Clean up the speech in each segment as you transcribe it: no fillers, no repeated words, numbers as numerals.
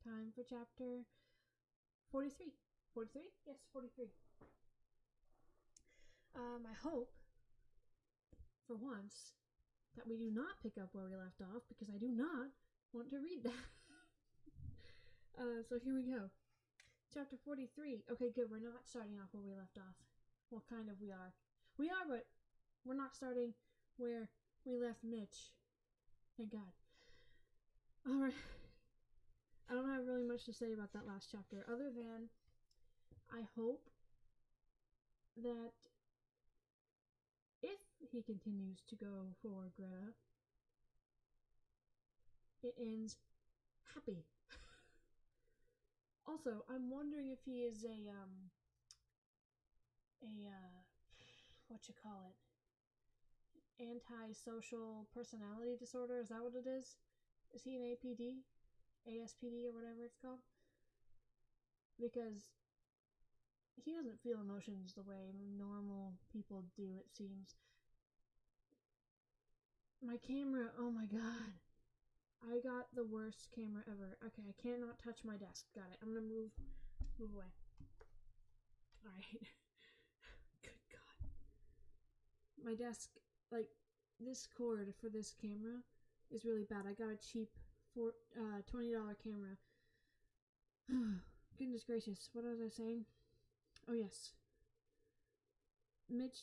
Time for chapter 43. 43? Yes, 43. I hope, for once, that we do not pick up where we left off, because I do not want to read that. So here we go. Chapter 43. Okay, good. We're not starting off where we left off. Well, kind of we are. We are, but we're not starting where we left Mitch. Thank God. Alright. I don't have really much to say about that last chapter, other than I hope that if he continues to go for Greta, it ends happy. Also, I'm wondering if he is a what you call it? Antisocial personality disorder. Is that what it is? Is he an APD? ASPD or whatever it's called? Because he doesn't feel emotions the way normal people do, it seems. My camera, oh my god. I got the worst camera ever. Okay, I cannot touch my desk. Got it. I'm gonna move away. Alright. Good god. My desk, like, this cord for this camera is really bad. I got a cheap $20 camera. Goodness gracious, what was I saying? Oh yes. Mitch,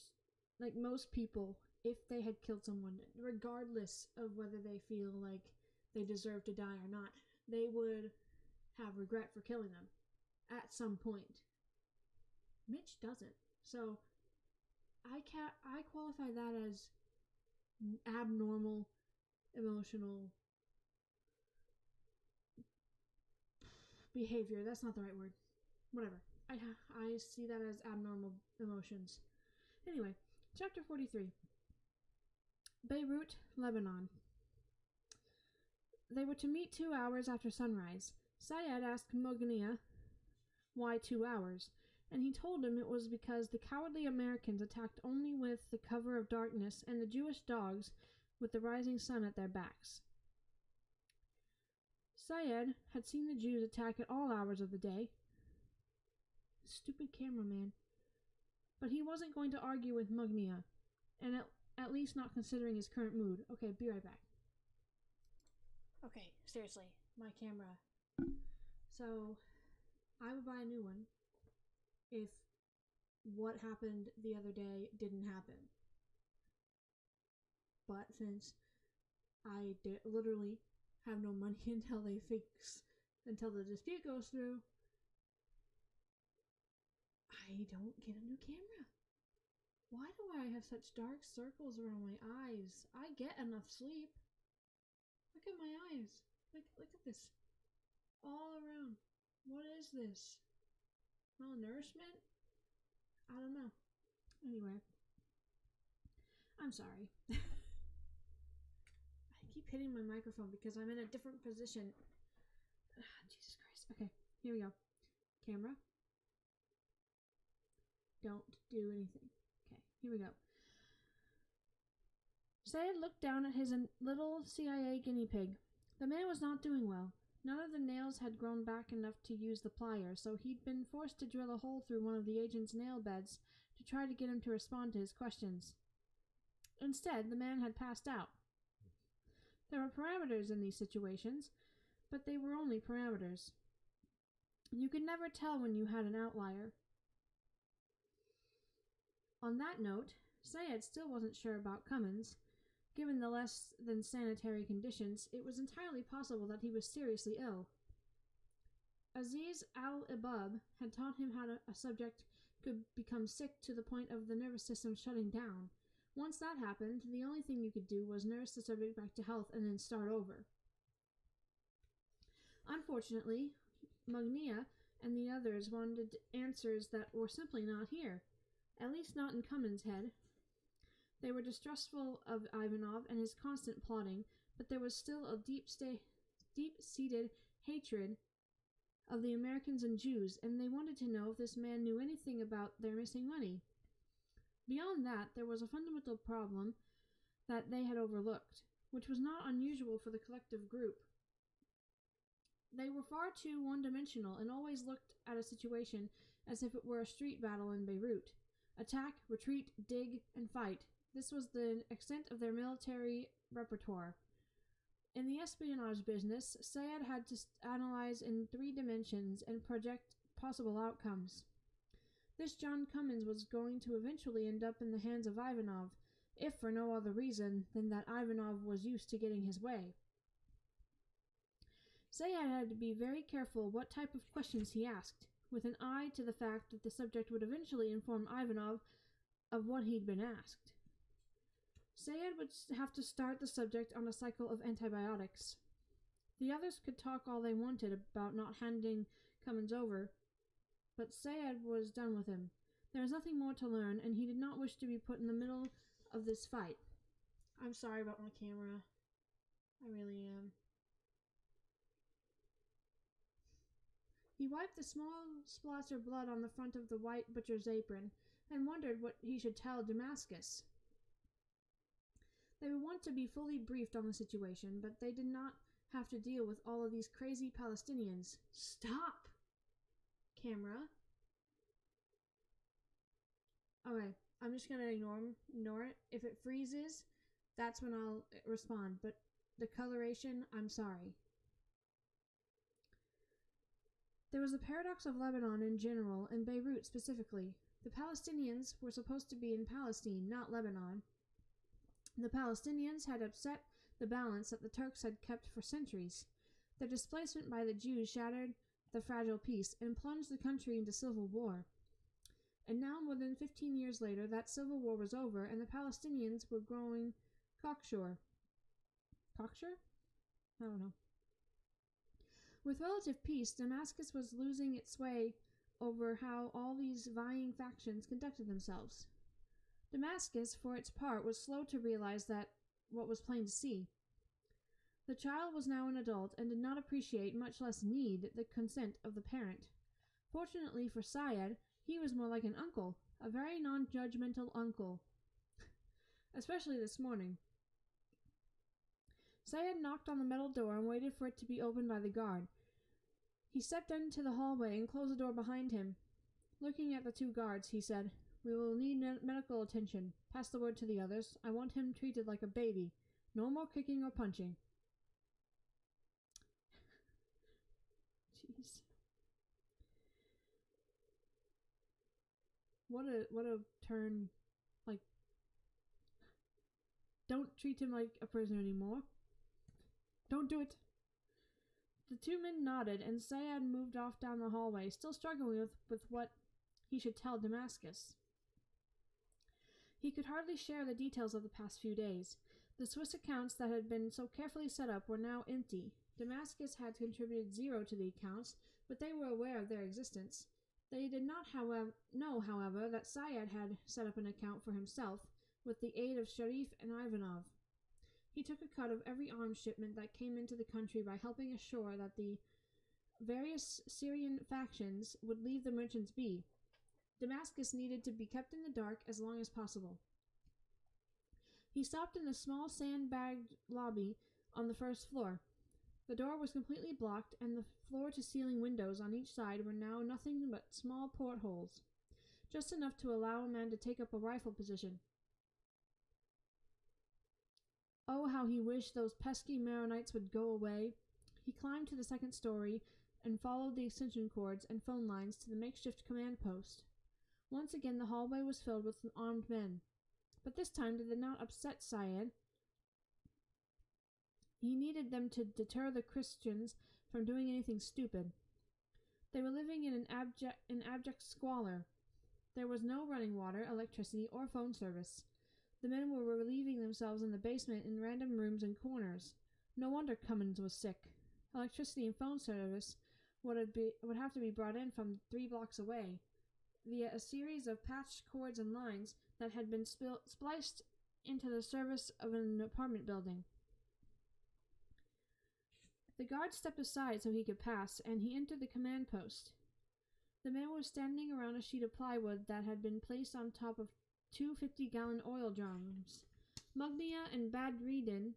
like most people, if they had killed someone, regardless of whether they feel like they deserve to die or not, they would have regret for killing them at some point. Mitch doesn't. So I qualify that as abnormal emotional behavior. That's not the right word. Whatever. I see that as abnormal emotions. Anyway, chapter 43. Beirut, Lebanon. They were to meet 2 hours after sunrise. Syed asked Mognia why 2 hours, and he told him it was because the cowardly Americans attacked only with the cover of darkness and the Jewish dogs with the rising sun at their backs. Syed had seen the Jews attack at all hours of the day. Stupid cameraman. But he wasn't going to argue with Mognia, and at least not considering his current mood. Okay, be right back. Okay, seriously, my camera. So, I would buy a new one if what happened the other day didn't happen. But since I literally have no money until the dispute goes through, I don't get a new camera. Why do I have such dark circles around my eyes? I get enough sleep. Look at my eyes. Look at this. All around. What is this? Malnourishment? I don't know. Anyway. I'm sorry. I keep hitting my microphone because I'm in a different position. Jesus Christ. Okay, here we go. Camera. Don't do anything. Okay, here we go. Syed looked down at his little CIA guinea pig. The man was not doing well. None of the nails had grown back enough to use the pliers, so he'd been forced to drill a hole through one of the agent's nail beds to try to get him to respond to his questions. Instead, the man had passed out. There were parameters in these situations, but they were only parameters. You could never tell when you had an outlier. On that note, Syed still wasn't sure about Cummins. Given the less than sanitary conditions, it was entirely possible that he was seriously ill. Aziz al-Ibab had taught him how a subject could become sick to the point of the nervous system shutting down. Once that happened, the only thing you could do was nurse the subject back to health and then start over. Unfortunately, Mognia and the others wanted answers that were simply not here, at least not in Cummins' head. They were distrustful of Ivanov and his constant plotting, but there was still a deep-seated hatred of the Americans and Jews, and they wanted to know if this man knew anything about their missing money. Beyond that, there was a fundamental problem that they had overlooked, which was not unusual for the collective group. They were far too one-dimensional and always looked at a situation as if it were a street battle in Beirut. Attack, retreat, dig, and fight. This was the extent of their military repertoire. In the espionage business, Sayed had to analyze in 3 dimensions and project possible outcomes. This John Cummins was going to eventually end up in the hands of Ivanov, if for no other reason than that Ivanov was used to getting his way. Sayed had to be very careful what type of questions he asked, with an eye to the fact that the subject would eventually inform Ivanov of what he'd been asked. Sayed would have to start the subject on a cycle of antibiotics. The others could talk all they wanted about not handing Cummins over, but Sayed was done with him. There was nothing more to learn, and he did not wish to be put in the middle of this fight. I'm sorry about my camera. I really am. He wiped the small splotch of blood on the front of the white butcher's apron and wondered what he should tell Damascus. They would want to be fully briefed on the situation, but they did not have to deal with all of these crazy Palestinians. Stop! Camera. Okay, I'm just gonna ignore it. If it freezes, that's when I'll respond, but the coloration, I'm sorry. There was the paradox of Lebanon in general, and Beirut specifically. The Palestinians were supposed to be in Palestine, not Lebanon. The Palestinians had upset the balance that the Turks had kept for centuries. Their displacement by the Jews shattered the fragile peace and plunged the country into civil war. And now, more than 15 years later, that civil war was over, and the Palestinians were growing cocksure. Cocksure? I don't know. With relative peace, Damascus was losing its sway over how all these vying factions conducted themselves. Damascus, for its part, was slow to realize that what was plain to see. The child was now an adult and did not appreciate, much less need, the consent of the parent. Fortunately for Sayed, he was more like an uncle, a very non-judgmental uncle. Especially this morning. Sayed knocked on the metal door and waited for it to be opened by the guard. He stepped into the hallway and closed the door behind him. Looking at the 2 guards, he said, "We will need medical attention. Pass the word to the others. I want him treated like a baby. No more kicking or punching." Jeez. What a turn. Like, don't treat him like a prisoner anymore. Don't do it. The 2 men nodded, and Sayed moved off down the hallway, still struggling with what he should tell Damascus. He could hardly share the details of the past few days. The Swiss accounts that had been so carefully set up were now empty. Damascus had contributed 0 to the accounts, but they were aware of their existence. They did not know, however, that Sayed had set up an account for himself, with the aid of Sharif and Ivanov. He took a cut of every arms shipment that came into the country by helping assure that the various Syrian factions would leave the merchants be. Damascus needed to be kept in the dark as long as possible. He stopped in a small sandbagged lobby on the 1st floor. The door was completely blocked, and the floor-to-ceiling windows on each side were now nothing but small portholes, just enough to allow a man to take up a rifle position. Oh, how he wished those pesky Maronites would go away. He climbed to the 2nd story and followed the extension cords and phone lines to the makeshift command post. Once again the hallway was filled with armed men, but this time they did not upset Sayed. He needed them to deter the Christians from doing anything stupid. They were living in abject squalor. There was no running water, electricity, or phone service. The men were relieving themselves in the basement in random rooms and corners. No wonder Cummins was sick. Electricity and phone service would have to be brought in from 3 blocks away, via a series of patched cords and lines that had been spliced into the service of an apartment building. The guard stepped aside so he could pass, and he entered the command post. The men were standing around a sheet of plywood that had been placed on top of 2 50-gallon oil drums. Mugnia and Badreddin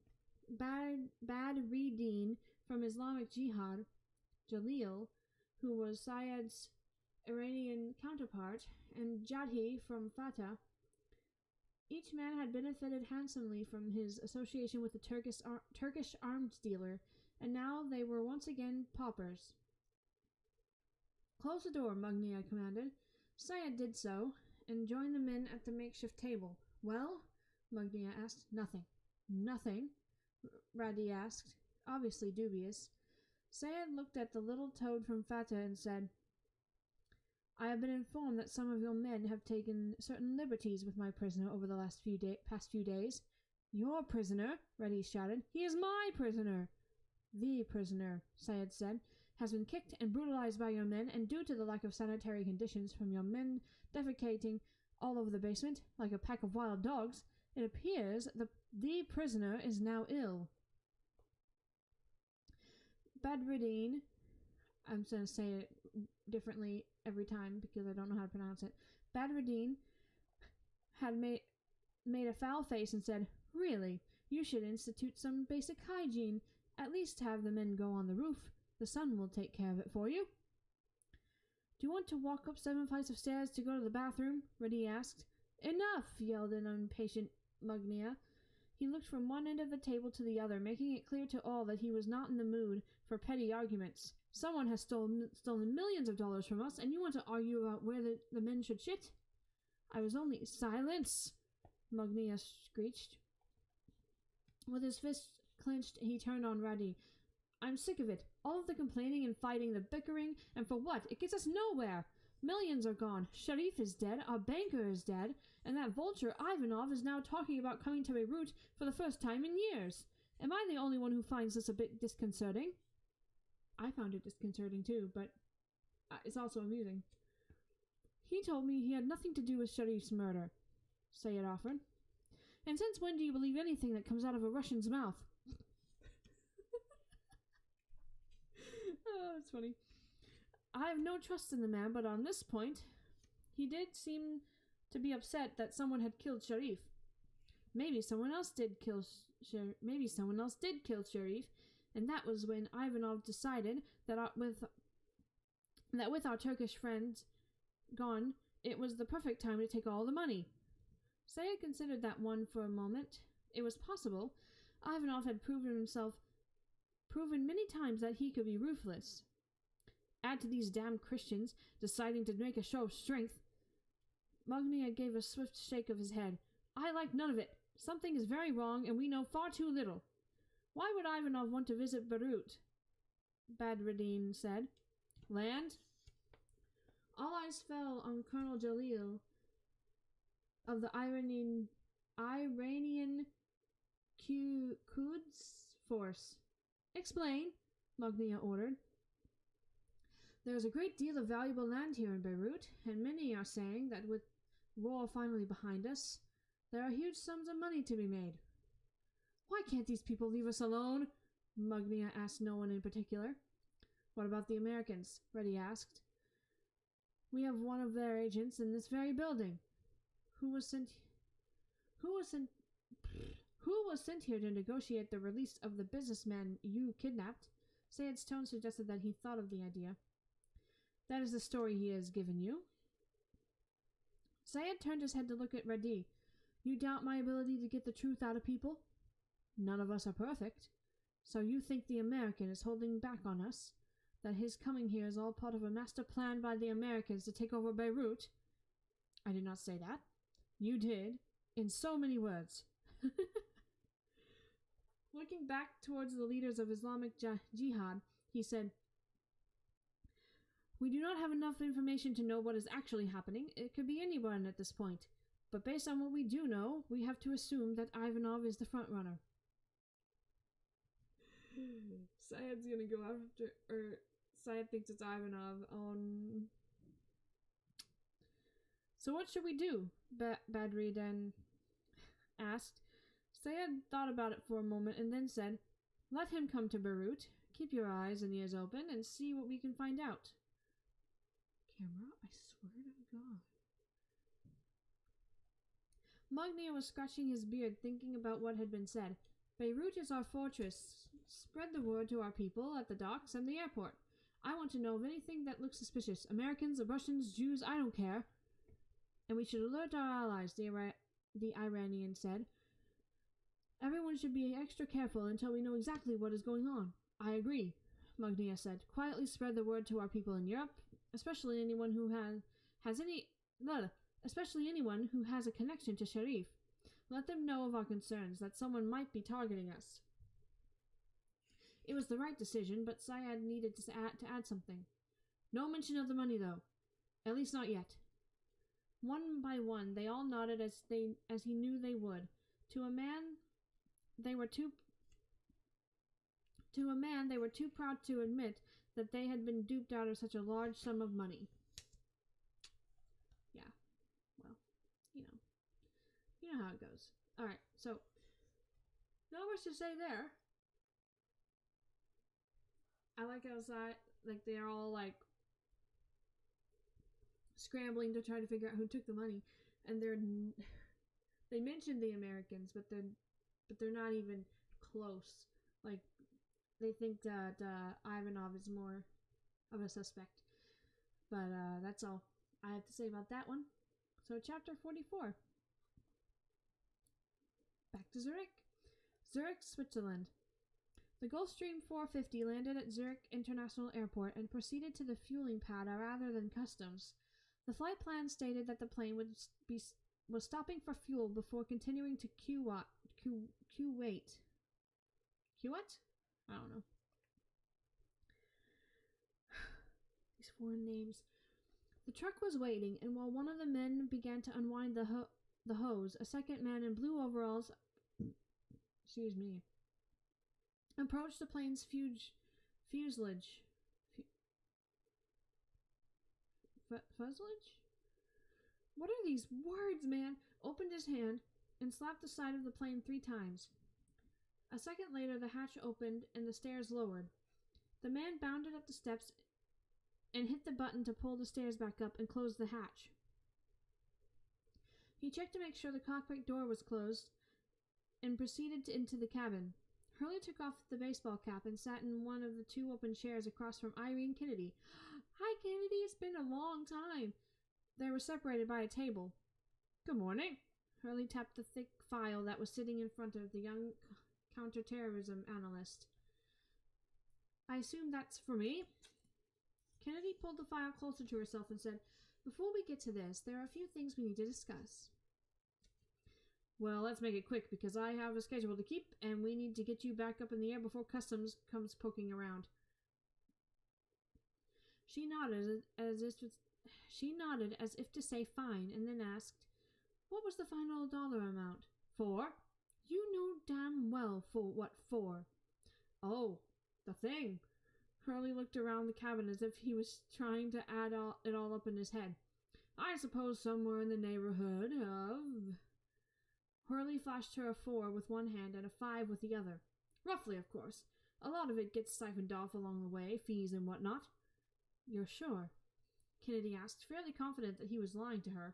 from Islamic Jihad Jalil, who was Syed's Iranian counterpart, and Jadhi from Fatah. Each man had benefited handsomely from his association with the Turkish arms dealer, and now they were once again paupers. "Close the door," Mugnia commanded. Syed did so, and joined the men at the makeshift table. "Well?" Mugnia asked. "Nothing." "Nothing?" Radi asked, obviously dubious. Syed looked at the little toad from Fatah and said, "I have been informed that some of your men have taken certain liberties with my prisoner over the past few days." "Your prisoner?" Reddy shouted. "He is my prisoner!" "The prisoner," Syed said, "has been kicked and brutalized by your men, and due to the lack of sanitary conditions from your men defecating all over the basement like a pack of wild dogs, it appears the prisoner is now ill." Badruddin, I'm going to say it differently every time because I don't know how to pronounce it. Badruddin had made a foul face and said, "Really, you should institute some basic hygiene. At least have the men go on the roof. The sun will take care of it for you." "Do you want to walk up 7 flights of stairs to go to the bathroom?" Reddy asked. "Enough!" yelled an impatient Mugnia. He looked from one end of the table to the other, making it clear to all that he was not in the mood for petty arguments. "Someone has stolen millions of dollars from us, and you want to argue about where the men should shit?" "I was only—" "Silence!" Mugnia screeched. With his fists clenched, he turned on Radi. "I'm sick of it. All of the complaining and fighting, the bickering, and for what? It gets us nowhere. Millions are gone. Sharif is dead, our banker is dead, and that vulture Ivanov is now talking about coming to Beirut for the first time in years. Am I the only one who finds this a bit disconcerting?" I found it disconcerting too, but it's also amusing. "He told me he had nothing to do with Sharif's murder," Syed offered. "And since when do you believe anything that comes out of a Russian's mouth?" Oh, it's funny. "I have no trust in the man, but on this point, he did seem to be upset that someone had killed Sharif. Maybe someone else did kill Sharif, and that was when Ivanov decided that with our Turkish friends gone, it was the perfect time to take all the money." Syed considered that one for a moment. It was possible. Ivanov had proven many times that he could be ruthless. Add to these damn Christians deciding to make a show of strength. Mugnia gave a swift shake of his head. "I like none of it. Something is very wrong, and we know far too little." "Why would Ivanov want to visit Beirut?" Badruddin said. "Land?" All eyes fell on Colonel Jalil of the Iranian Quds force. "Explain," Mugnia ordered. "There is a great deal of valuable land here in Beirut, and many are saying that with war finally behind us, there are huge sums of money to be made." "Why can't these people leave us alone?" Mugnia asked no one in particular. "What about the Americans?" Reddy asked. "We have one of their agents in this very building." Who was sent here to negotiate the release of the businessman you kidnapped?" Sayed's tone suggested that he thought of the idea. "That is the story he has given you." Syed turned his head to look at Reddy. "You doubt my ability to get the truth out of people?" "None of us are perfect. So you think the American is holding back on us? That his coming here is all part of a master plan by the Americans to take over Beirut?" "I did not say that." "You did, in so many words." Looking back towards the leaders of Islamic Jihad, he said, "We do not have enough information to know what is actually happening. It could be anyone at this point. But based on what we do know, we have to assume that Ivanov is the front runner." Syed's gonna go after, Syed thinks it's Ivanov. "So what should we do?" Badruddin asked. Syed thought about it for a moment and then said, "Let him come to Beirut. Keep your eyes and ears open and see what we can find out." Camera, I swear to God. Mugnia was scratching his beard, thinking about what had been said. "Beirut is our fortress. Spread the word to our people at the docks and the airport. I want to know of anything that looks suspicious. Americans, Russians, Jews, I don't care. And we should alert our allies, the Iranian said. Everyone should be extra careful until we know exactly what is going on. I agree, Magnia said. Quietly spread the word to our people in Europe, especially anyone who especially anyone who has a connection to Sharif. Let them know of our concerns, that someone might be targeting us. It was the right decision, but Syed needed to add something. No mention of the money, though. At least not yet. One by one, they all nodded as he knew they would. To a man, they were too proud to admit that they had been duped out of such a large sum of money. Yeah, well, you know how it goes. All right, so not much to say there. I like outside, like they're all like scrambling to try to figure out who took the money, and they mentioned the Americans, but they're not even close. Like they think that Ivanov is more of a suspect. But that's all I have to say about that one. So chapter 44. Back to Zurich. Zurich, Switzerland. The Gulfstream 450 landed at Zurich International Airport and proceeded to the fueling pad rather than customs. The flight plan stated that the plane was stopping for fuel before continuing to Kuwait. Kuwait? I don't know. These foreign names. The truck was waiting, and while one of the men began to unwind the hose, a second man in blue overalls approached the plane's fuselage. Fuselage? What are these words, man? Opened his hand and slapped the side of the plane 3 times. A second later, the hatch opened and the stairs lowered. The man bounded up the steps and hit the button to pull the stairs back up and close the hatch. He checked to make sure the cockpit door was closed and proceeded into the cabin. Hurley took off the baseball cap and sat in one of the 2 open chairs across from Irene Kennedy. Hi, Kennedy. It's been a long time. They were separated by a table. Good morning. Hurley tapped the thick file that was sitting in front of the young counterterrorism analyst. I assume that's for me? Kennedy pulled the file closer to herself and said, Before we get to this, there are a few things we need to discuss. Well, let's make it quick, because I have a schedule to keep, and we need to get you back up in the air before customs comes poking around. She nodded as if to say fine, and then asked, What was the final dollar amount? 4? You know damn well for what for. Oh, the thing. Hurley looked around the cabin as if he was trying to add it all up in his head. I suppose somewhere in the neighborhood of... Hurley flashed her a 4 with one hand and a 5 with the other. Roughly, of course. A lot of it gets siphoned off along the way, fees and whatnot. You're sure? Kennedy asked, fairly confident that he was lying to her.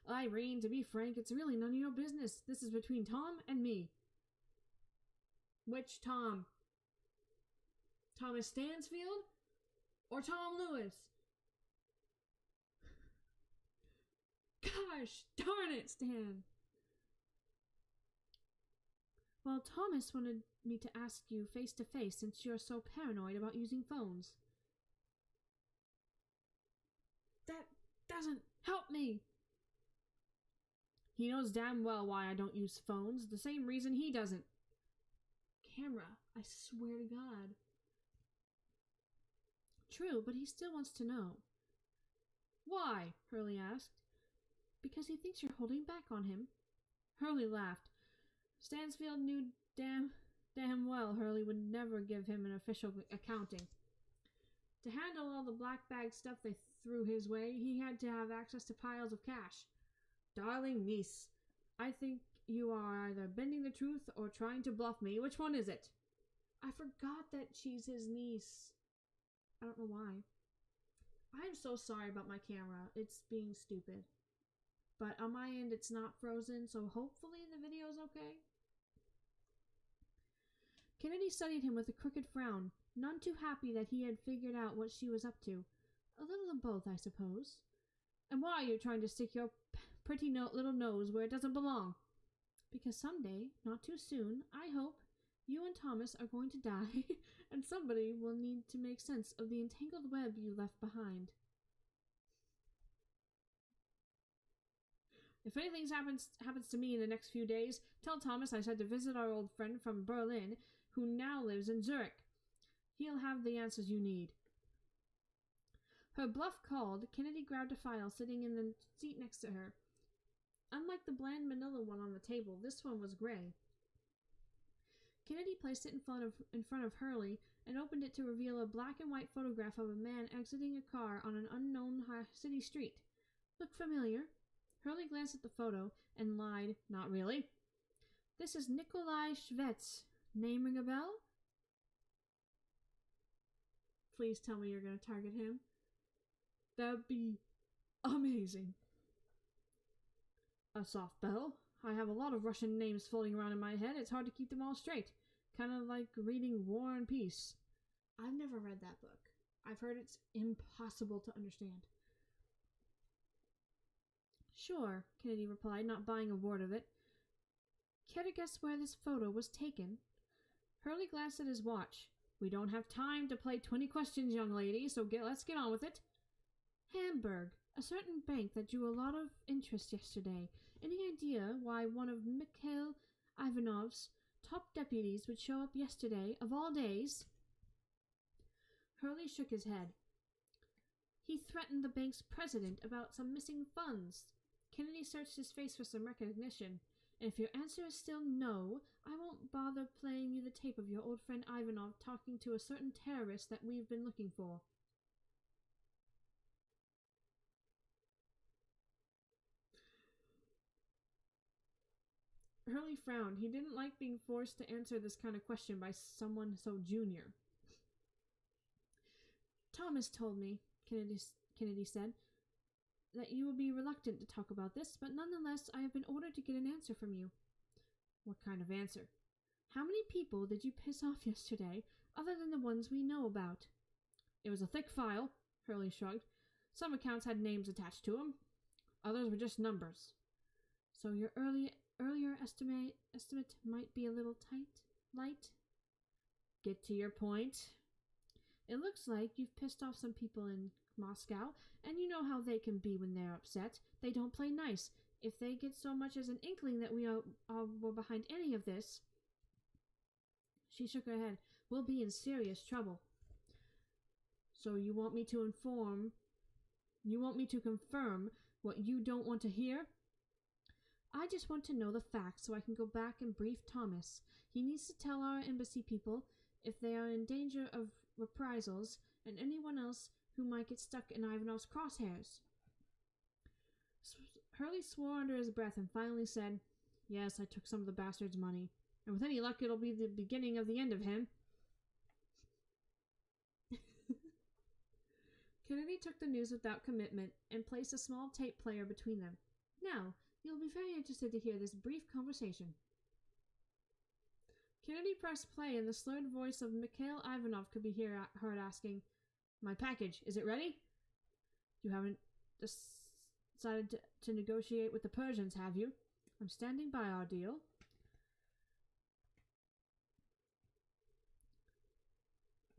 Irene, to be frank, it's really none of your business. This is between Tom and me. Which Tom? Thomas Stansfield? Or Tom Lewis? Gosh darn it, Stan. Well, Thomas wanted me to ask you face to face since you're so paranoid about using phones. That doesn't help me. He knows damn well why I don't use phones, the same reason he doesn't. Camera, I swear to God. True, but he still wants to know. Why? Hurley asked. Because he thinks you're holding back on him. Hurley laughed. Stansfield knew damn well Hurley would never give him an official accounting. To handle all the black bag stuff they threw his way, he had to have access to piles of cash. Darling niece, I think you are either bending the truth or trying to bluff me. Which one is it? I forgot that she's his niece. I don't know why. I'm so sorry about my camera. It's being stupid. But on my end, it's not frozen, so hopefully the video's okay. Kennedy studied him with a crooked frown, none too happy that he had figured out what she was up to. A little of both, I suppose. And why are you trying to stick your pretty little nose where it doesn't belong? Because someday, not too soon, I hope, you and Thomas are going to die, and somebody will need to make sense of the entangled web you left behind. If anything happens to me in the next few days, tell Thomas I said to visit our old friend from Berlin, who now lives in Zurich. He'll have the answers you need. Her bluff called, Kennedy grabbed a file sitting in the seat next to her. Unlike the bland manila one on the table, this one was gray. Kennedy placed it in front of Hurley and opened it to reveal a black and white photograph of a man exiting a car on an unknown city street. Looked familiar. Hurley glanced at the photo and lied, not really. This is Nikolai Schwetz. Name ring a bell? Please tell me you're going to target him. That'd be amazing. A soft bell. I have a lot of Russian names floating around in my head. It's hard to keep them all straight. Kind of like reading War and Peace. I've never read that book. I've heard it's impossible to understand. Sure, Kennedy replied, not buying a word of it. Care to guess where this photo was taken? Hurley glanced at his watch. We don't have time to play 20 questions, young lady, so let's get on with it. Hamburg, a certain bank that drew a lot of interest yesterday. Any idea why one of Mikhail Ivanov's top deputies would show up yesterday, of all days? Hurley shook his head. He threatened the bank's president about some missing funds. Kennedy searched his face for some recognition. And if your answer is still no, I won't bother playing you the tape of your old friend Ivanov talking to a certain terrorist that we've been looking for. Hurley frowned. He didn't like being forced to answer this kind of question by someone so junior. Thomas told me, Kennedy said, that you will be reluctant to talk about this, but nonetheless I have been ordered to get an answer from you. What kind of answer? How many people did you piss off yesterday, other than the ones we know about? It was a thick file, Hurley shrugged. Some accounts had names attached to them. Others were just numbers. So your earlier estimate might be a little light? Get to your point. It looks like you've pissed off some people in Moscow, and you know how they can be when they're upset. They don't play nice. If they get so much as an inkling that we were behind any of this... She shook her head. We'll be in serious trouble. So you want me to confirm what you don't want to hear? I just want to know the facts so I can go back and brief Thomas. He needs to tell our embassy people if they are in danger of reprisals and anyone else who might get stuck in Ivanov's crosshairs. Hurley swore under his breath and finally said, Yes, I took some of the bastard's money. And with any luck, it'll be the beginning of the end of him. Kennedy took the news without commitment and placed a small tape player between them. Now, you'll be very interested to hear this brief conversation. Kennedy pressed play and the slurred voice of Mikhail Ivanov could be heard asking, My package, is it ready? You haven't decided to negotiate with the Persians, have you? I'm standing by our deal.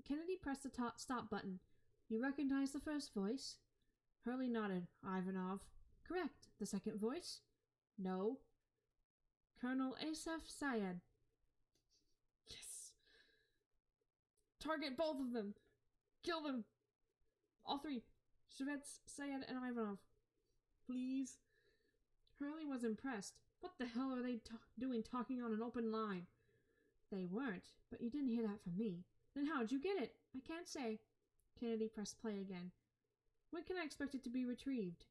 Kennedy pressed the stop button. You recognize the first voice? Hurley nodded. Ivanov. Correct. The second voice? No. Colonel Asaf Syed. Yes. Target both of them. Kill them. All three. Shvets, Syed, and Ivanov. Please. Hurley was impressed. What the hell are they doing talking on an open line? They weren't, but you didn't hear that from me. Then how'd you get it? I can't say. Kennedy pressed play again. When can I expect it to be retrieved?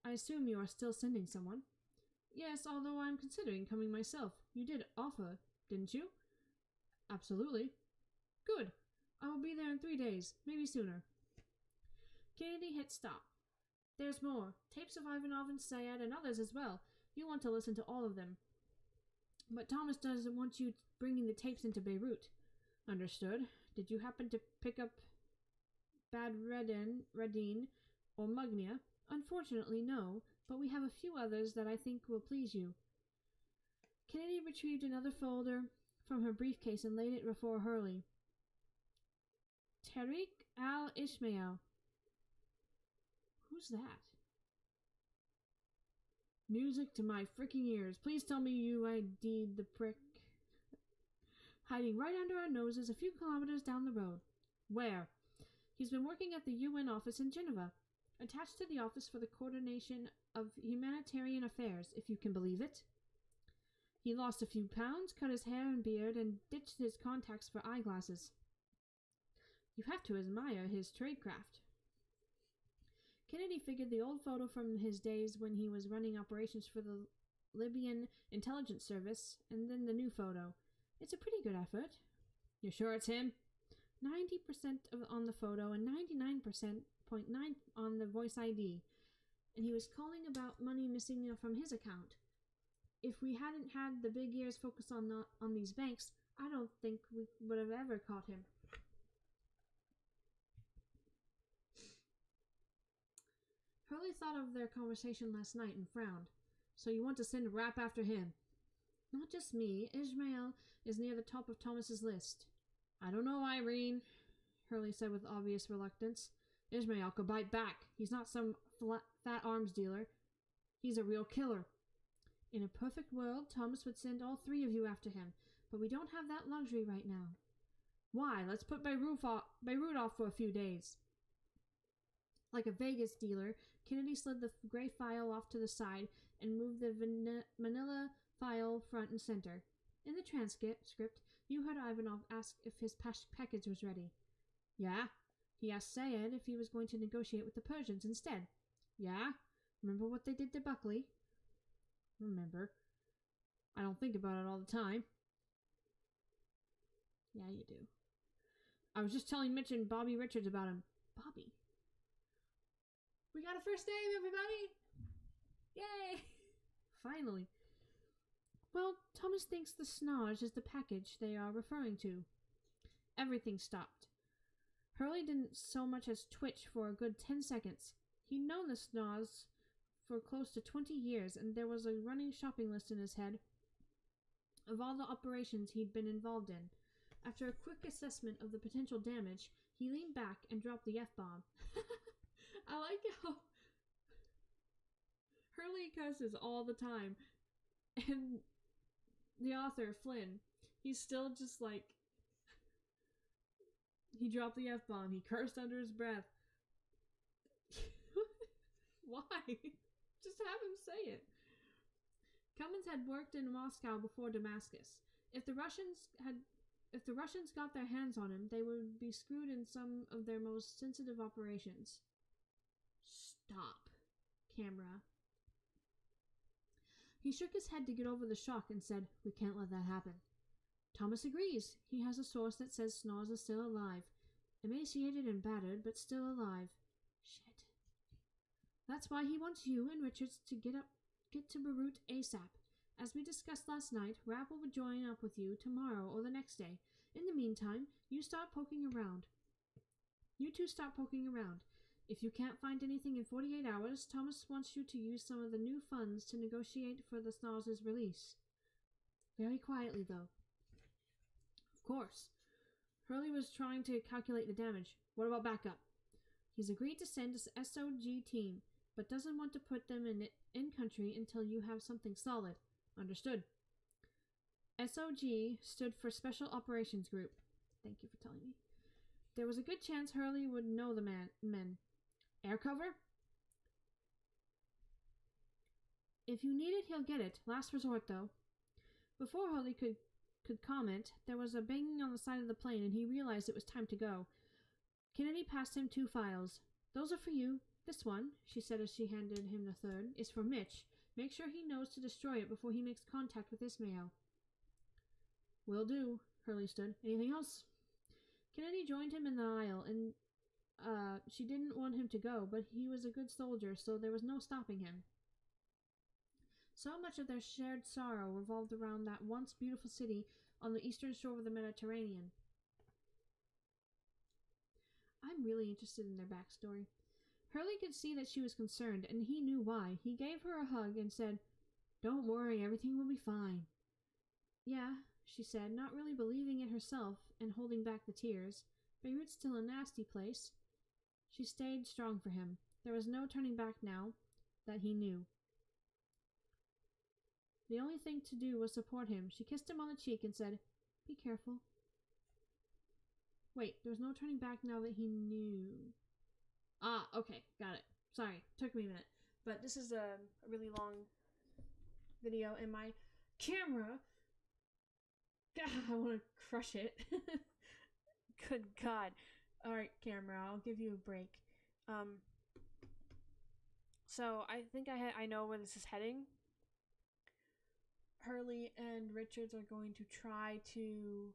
I assume you are still sending someone. Yes, although I'm considering coming myself. You did offer, didn't you? Absolutely. Good. I will be there in 3 days, maybe sooner. Kennedy hit stop. There's more. Tapes of Ivanov and Syed and others as well. You want to listen to all of them. But Thomas doesn't want you bringing the tapes into Beirut. Understood. Did you happen to pick up Bad Redine, or Mugnia? Unfortunately, no, but we have a few others that I think will please you. Kennedy retrieved another folder from her briefcase and laid it before Hurley. Tariq al-Ishmael. Who's that? Music to my freaking ears. Please tell me you ID'd the prick. Hiding right under our noses a few kilometers down the road. Where? He's been working at the UN office in Geneva, attached to the Office for the Coordination of Humanitarian Affairs, if you can believe it. He lost a few pounds, cut his hair and beard, and ditched his contacts for eyeglasses. You have to admire his tradecraft. Kennedy figured the old photo from his days when he was running operations for the Libyan Intelligence Service, and then the new photo. It's a pretty good effort. You're sure it's him? 90% on the photo and 99.9% on the voice ID. And he was calling about money missing from his account. If we hadn't had the big ears focus on these banks, I don't think we would have ever caught him. Hurley thought of their conversation last night and frowned. So you want to send a rap after him? Not just me. Ishmael is near the top of Thomas's list. I don't know, Irene, Hurley said with obvious reluctance. Ishmael could bite back. He's not some fat arms dealer. He's a real killer. In a perfect world, Thomas would send all three of you after him, but we don't have that luxury right now. Why? Let's put Beirut off for a few days. Like a Vegas dealer, Kennedy slid the gray file off to the side and moved the manila file front and center. In the transcript, you heard Ivanov ask if his package was ready. Yeah. He asked Sayed if he was going to negotiate with the Persians instead. Yeah. Remember what they did to Buckley? Remember. I don't think about it all the time. Yeah, you do. I was just telling Mitch and Bobby Richards about him. Bobby? We got a first name, everybody! Yay! Finally. Well, Thomas thinks the Snodge is the package they are referring to. Everything stopped. Hurley didn't so much as twitch for a good 10 seconds. He'd known the Snodge for close to 20 years, and there was a running shopping list in his head of all the operations he'd been involved in. After a quick assessment of the potential damage, he leaned back and dropped the F-bomb. I like how Hurley cusses all the time, and the author, Flynn, he's still just like, he dropped the F-bomb, he cursed under his breath. Why? Just have him say it. Cummins had worked in Moscow before Damascus. If the Russians got their hands on him, they would be screwed in some of their most sensitive operations. Stop, camera. He shook his head to get over the shock and said, "We can't let that happen." Thomas agrees. He has a source that says Snoz is still alive. Emaciated and battered, but still alive. Shit. That's why he wants you and Richards to get to Beirut ASAP. As we discussed last night, Rapp will join up with you tomorrow or the next day. In the meantime, you start poking around. You two start poking around. If you can't find anything in 48 hours, Thomas wants you to use some of the new funds to negotiate for the Snoz's release. Very quietly, though. Of course. Hurley was trying to calculate the damage. What about backup? He's agreed to send a SOG team, but doesn't want to put them in country until you have something solid. Understood. SOG stood for Special Operations Group. Thank you for telling me. There was a good chance Hurley would know the men. Air cover? If you need it, he'll get it. Last resort, though. Before Hurley could comment, there was a banging on the side of the plane, and he realized it was time to go. Kennedy passed him 2 files. Those are for you. This one, she said as she handed him the third, is for Mitch. Make sure he knows to destroy it before he makes contact with Ishmael. Will do, Hurley stood. Anything else? Kennedy joined him in the aisle, and she didn't want him to go, but he was a good soldier, so there was no stopping him. So much of their shared sorrow revolved around that once beautiful city on the eastern shore of the Mediterranean. really interested in their backstory. Hurley could see that she was concerned, and he knew why. He gave her a hug and said, "Don't worry, everything will be fine." "Yeah," she said, not really believing it herself and holding back the tears. "Beirut's still a nasty place." She stayed strong for him. There was no turning back now, that he knew. The only thing to do was support him. She kissed him on the cheek and said, "Be careful." Wait, there was no turning back now that he knew. Ah, okay, got it. Sorry, took me a minute. But this is a really long video, and my camera, I want to crush it. Good God. Alright, camera, I'll give you a break. So I think I know where this is heading. Hurley and Richards are going to try to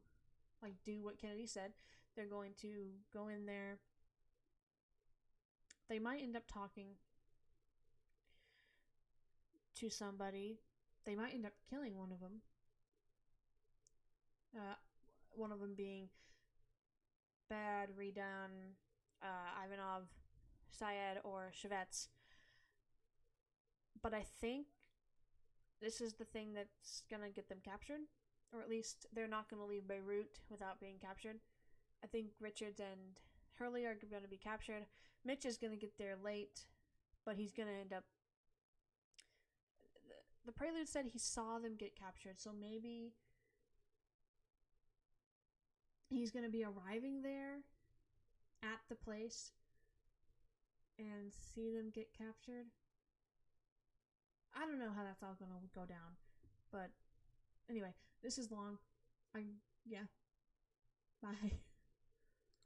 do what Kennedy said. They're going to go in there. They might end up talking to somebody. They might end up killing one of them. One of them being Bad, Redan, Ivanov, Syed, or Shvets. But I think this is the thing that's gonna get them captured. Or at least they're not gonna leave Beirut without being captured. I think Richards and Hurley are gonna be captured. Mitch is gonna get there late, but he's gonna end up... The Prelude said he saw them get captured, so maybe he's gonna be arriving there at the place and see them get captured. I don't know how that's all gonna go down, but anyway, this is long. Yeah. Bye.